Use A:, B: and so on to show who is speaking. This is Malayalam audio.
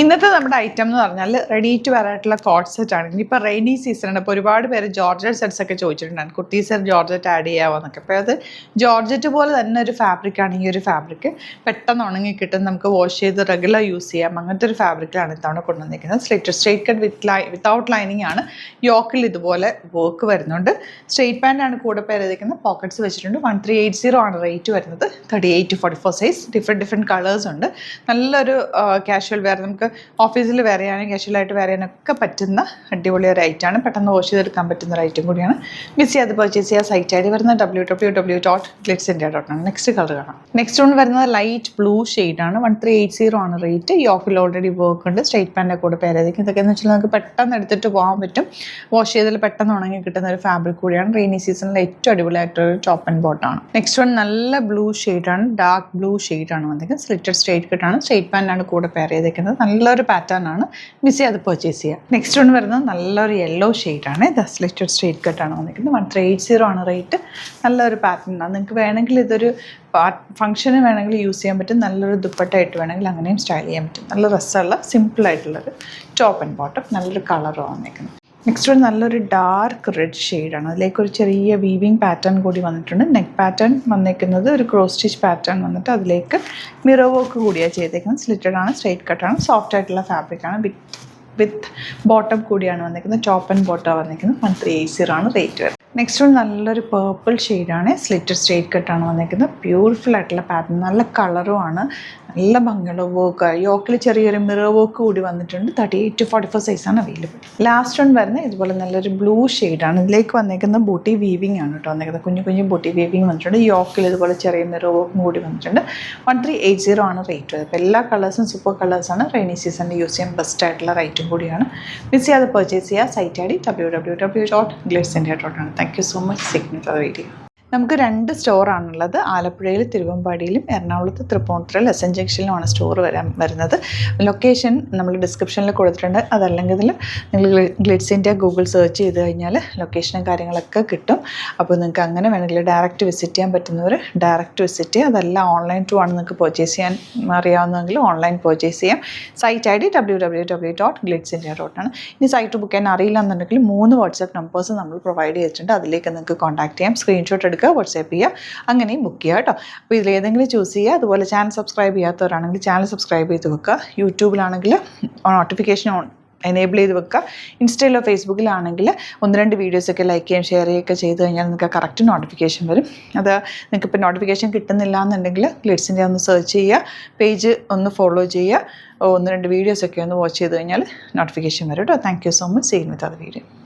A: ഇന്നത്തെ നമ്മുടെ ഐറ്റം എന്ന് പറഞ്ഞാൽ റെഡി ടു വെയർ ആയിട്ടുള്ള കോട്ട് സെറ്റ് ആണ്. ഇനിയിപ്പോൾ റെയിനി സീസണാണ്. അപ്പോൾ ഒരുപാട് പേര് ജോർജറ്റ് സെറ്റ്സ് ഒക്കെ ചോദിച്ചിട്ടുണ്ടായിരുന്നു, കുർത്തി സെറ്റ് ജോർജറ്റ് ആഡ് ചെയ്യാമോ എന്നൊക്കെ. അപ്പോൾ അത് ജോർജറ്റ് പോലെ തന്നെ ഒരു ഫാബ്രിക്കാണ് ഈ ഒരു ഫാബ്രിക്. പെട്ടെന്ന് ഉണങ്ങി കിട്ടും, നമുക്ക് വാഷ് ചെയ്ത് റെഗുലർ യൂസ് ചെയ്യാം. അങ്ങനത്തെ ഒരു ഫാബ്രിക്കിലാണ് ഇത്തവണ കൊണ്ടുവന്നിരിക്കുന്നത്. സ്ട്രേറ്റ് കട്ട് വിത്തൗട്ട് ലൈനിങ് ആണ്. യോക്കിൽ ഇതുപോലെ വർക്ക് വരുന്നുണ്ട്. സ്ട്രേറ്റ് പാൻ്റ് ആണ് കൂടെ പേരേക്കുന്നത്. പോക്കറ്റ്സ് വെച്ചിട്ടുണ്ട്. 1380 ആണ് റേറ്റ് വരുന്നത്. 38 to 44 സൈസ്. ഡിഫറെൻറ്റ് കളേഴ്സ് ഉണ്ട്. നല്ലൊരു കാഷ്വൽ വെയർ, നമുക്ക് ഓഫീസിൽ വെയർ ചെയ്യാനും കാഷ്വലായിട്ട് വെയർ ചെയ്യാനൊക്കെ പറ്റുന്ന അടിപൊളി ഒരു ഐറ്റമാണ്. പെട്ടെന്ന് വാഷ് ചെയ്തെടുക്കാൻ പറ്റുന്ന ഒരു ഐറ്റം കൂടിയാണ്. മിസ് ചെയ്യാതെ പർച്ചേസ് ചെയ്യുക. സൈറ്റ് ഐ ഡി വരുന്നത് www.glitzindia.com. നെക്സ്റ്റ് കളർ കാണാം. നെക്സ്റ്റ് വൺ വരുന്നത് ലൈറ്റ് ബ്ലൂ ഷെയ്ഡാണ്. 1380 ആണ് റേറ്റ്. യോക്കിൽ ഓൾറെഡി വർക്ക് ഉണ്ട്. സ്ട്രേറ്റ് പാൻ്റെ കൂടെ പേരായിരിക്കും. ഇതൊക്കെ എന്ന് വെച്ചാൽ നമുക്ക് പെട്ടെന്ന് എടുത്തിട്ട് പോകാൻ പറ്റും. വാഷ് ചെയ്താൽ പെട്ടെന്ന് ഉണങ്ങി കിട്ടുന്ന ഒരു ഫാബ്രിക് കൂടിയാണ്. റെയിനി സീസണിൽ ഏറ്റവും അടിപൊളിയായിട്ടൊരു ടോപ്പ് ആൻഡ് ബോട്ടമാണ്. നെക്സ്റ്റ് വൺ നല്ല ബ്ലൂ ഷെയ്ഡാണ്. ഡാർക്ക് ബ്ലൂ ഷെയ്ഡാണ് വന്നിരിക്കുന്നത്. സ്ലിറ്റഡ് സ്ട്രേറ്റ് കട്ടാണ്. സ്ട്രേറ്റ് പാൻ്റാണ് കൂടെ പെയർ ചെയ്തേക്കുന്നത്. നല്ലൊരു പാറ്റേൺ ആണ്. മിസ് ചെയ്യാതെ പർച്ചേസ് ചെയ്യുക. നെക്സ്റ്റ് വൺ വരുന്നത് നല്ലൊരു യെല്ലോ ഷെയ്ഡാണ്. ഇത് സ്ലിറ്റഡ് സ്ട്രേറ്റ് കട്ടാണ് വന്നിരിക്കുന്നത്. 1380 ആണ് റേറ്റ്. നല്ലൊരു പാറ്റേൺ ആണ്. നിങ്ങൾക്ക് വേണമെങ്കിൽ ഇതൊരു ഫംഗ്ഷന് വേണമെങ്കിൽ യൂസ് ചെയ്യാൻ പറ്റും. നല്ലൊരു ദുപ്പട്ടയായിട്ട് വേണമെങ്കിൽ അങ്ങനെയും സ്റ്റൈൽ ചെയ്യാൻ പറ്റും. നല്ല രസമുള്ള സിമ്പിളായിട്ടുള്ളൊരു ടോപ്പ് ആൻഡ് ബോട്ടം. നല്ലൊരു കളറും വന്നിരിക്കുന്നത്. നെക്സ്റ്റ് ഒരു നല്ലൊരു ഡാർക്ക് റെഡ് ഷെയ്ഡാണ്. അതിലേക്ക് ഒരു ചെറിയ വീവിങ് പാറ്റേൺ കൂടി വന്നിട്ടുണ്ട്. നെക്ക് പാറ്റേൺ വന്നിരിക്കുന്നത് ഒരു ക്രോസ് സ്റ്റിച്ച് പാറ്റേൺ വന്നിട്ട് അതിലേക്ക് മിറർ വർക്ക് കൂടിയാണ് ചെയ്തേക്കുന്നത്. സ്ലിറ്റഡ് ആണ്. സ്ട്രേറ്റ് കട്ടാണ്. സോഫ്റ്റ് ആയിട്ടുള്ള ഫാബ്രിക്കാണ്. വിത്ത് ബോട്ടം കൂടിയാണ് വന്നിരിക്കുന്നത്. ടോപ്പ് ആൻഡ് ബോട്ടം വന്നിരിക്കുന്നത്. 1380 ആണ് റേറ്റ് വരുന്നത്. നെക്സ്റ്റ് വൺ നല്ലൊരു പേർപ്പിൾ ഷെയ്ഡാണ്. സ്ലിറ്റഡ് സ്ട്രേറ്റ് കട്ടാണ് വന്നിരിക്കുന്നത്. ബ്യൂട്ടിഫുൾ ആയിട്ടുള്ള പാറ്റേൺ. നല്ല കളറുമാണ്. നല്ല ഭംഗിയുള്ള വർക്ക്. യോക്കിൽ ചെറിയൊരു മിറർ വർക്ക് കൂടി വന്നിട്ടുണ്ട്. 38 to 44 സൈസാണ് അവൈലബിൾ. ലാസ്റ്റ് വൺ വരുന്നത് ഇതുപോലെ നല്ലൊരു ബ്ലൂ ഷെയ്ഡാണ്. ഇതിലേക്ക് വന്നിരിക്കുന്ന ബൂട്ടി വീവിങ് ആണ് കേട്ടോ വന്നിരിക്കുന്നത്. കുഞ്ഞു ബൂട്ടി വീവിങ് വന്നിട്ടുണ്ട്. യോക്കിൽ ഇതുപോലെ ചെറിയ മിറർ വർക്കും കൂടി വന്നിട്ടുണ്ട്. 1380 ആണ് റേറ്റ് വരുന്നത്. അപ്പോൾ എല്ലാ കളേഴ്സും സൂപ്പർ കളേഴ്സാണ്. റെയിനി സീസണിൽ യൂസ് ചെയ്യാൻ ബെസ്റ്റ് ആയിട്ടുള്ള റേറ്റും കൂടിയാണ്. മിസ് ചെയ്യാതെ പർച്ചേസ് ചെയ്യുക. സൈറ്റ് ഐ ഡി www.glitzindia.com. Thank you so much. Signature video. നമുക്ക് 2 സ്റ്റോറാണുള്ളത്. ആലപ്പുഴയിൽ തിരുവമ്പാടിയിലും എറണാകുളത്ത് തൃപ്പൂണിത്തുറയിൽ എസ് എൻ ജംഗ്ഷനിലുമാണ് സ്റ്റോർ വരുന്നത്. ലൊക്കേഷൻ നമ്മൾ ഡിസ്ക്രിപ്ഷനിൽ കൊടുത്തിട്ടുണ്ട്. അതല്ലെങ്കിൽ നിങ്ങൾ ഗ്ലിറ്റ്സ് ഇന്ത്യ ഗൂഗിൾ സെർച്ച് ചെയ്ത് കഴിഞ്ഞാൽ ലൊക്കേഷനും കാര്യങ്ങളൊക്കെ കിട്ടും. അപ്പോൾ നിങ്ങൾക്ക് അങ്ങനെ വേണമെങ്കിൽ ഡയറക്റ്റ് വിസിറ്റ് ചെയ്യാൻ പറ്റുന്നവർ ഡയറക്റ്റ് വിസിറ്റ് ചെയ്യുക. അതെല്ലാം ഓൺലൈൻ ത്രൂ ആണ് നിങ്ങൾക്ക് പർച്ചേസ് ചെയ്യാൻ അറിയാവുന്നതെങ്കിൽ ഓൺലൈൻ പർച്ചേസ് ചെയ്യാം. സൈറ്റ് ഐ ഡി www.glitzindia.com. ഇനി സൈറ്റ് ബുക്ക് ചെയ്യാൻ അറിയില്ല എന്നുണ്ടെങ്കിൽ 3 വാട്സാപ്പ് നമ്പേഴ്സ് നമ്മൾ പ്രൊവൈഡ് ചെയ്തിട്ടുണ്ട്. അതിലേക്ക് നിങ്ങൾക്ക് കോൺടാക്ട് ചെയ്യാം. സ്ക്രീൻഷോട്ട് എടുക്കുക, വാട്സാപ്പ് ചെയ്യുക, അങ്ങനെയും ബുക്ക് ചെയ്യുക കേട്ടോ. അപ്പോൾ ഇതിലേതെങ്കിലും ചൂസ് ചെയ്യുക. അതുപോലെ ചാനൽ സബ്സ്ക്രൈബ് ചെയ്യാത്തവരാണെങ്കിൽ ചാനൽ സബ്സ്ക്രൈബ് ചെയ്ത് വെക്കുക. യൂട്യൂബിലാണെങ്കിൽ നോട്ടിഫിക്കേഷൻ എനേബിൾ ചെയ്ത് വെക്കുക. ഇൻസ്റ്റയിലോ ഫേസ്ബുക്കിലാണെങ്കിൽ 1-2 വീഡിയോസൊക്കെ ലൈക്ക് ചെയ്യുകയും ഷെയർ ചെയ്യുകയൊക്കെ ചെയ്ത് കഴിഞ്ഞാൽ നിങ്ങൾക്ക് കറക്റ്റ് നോട്ടിഫിക്കേഷൻ വരും. അത് നിങ്ങൾക്ക് ഇപ്പോൾ നോട്ടിഫിക്കേഷൻ കിട്ടുന്നില്ല എന്നുണ്ടെങ്കിൽ ഗ്ലിറ്റ്സ് ഇന്ത്യ ഒന്ന് സെർച്ച് ചെയ്യുക, പേജ് ഒന്ന് ഫോളോ ചെയ്യുക, 1-2 വീഡിയോസൊക്കെ ഒന്ന് വാച്ച് ചെയ്ത് കഴിഞ്ഞാൽ നോട്ടിഫിക്കേഷൻ വരും കേട്ടോ. Thank you so much. See you with other video.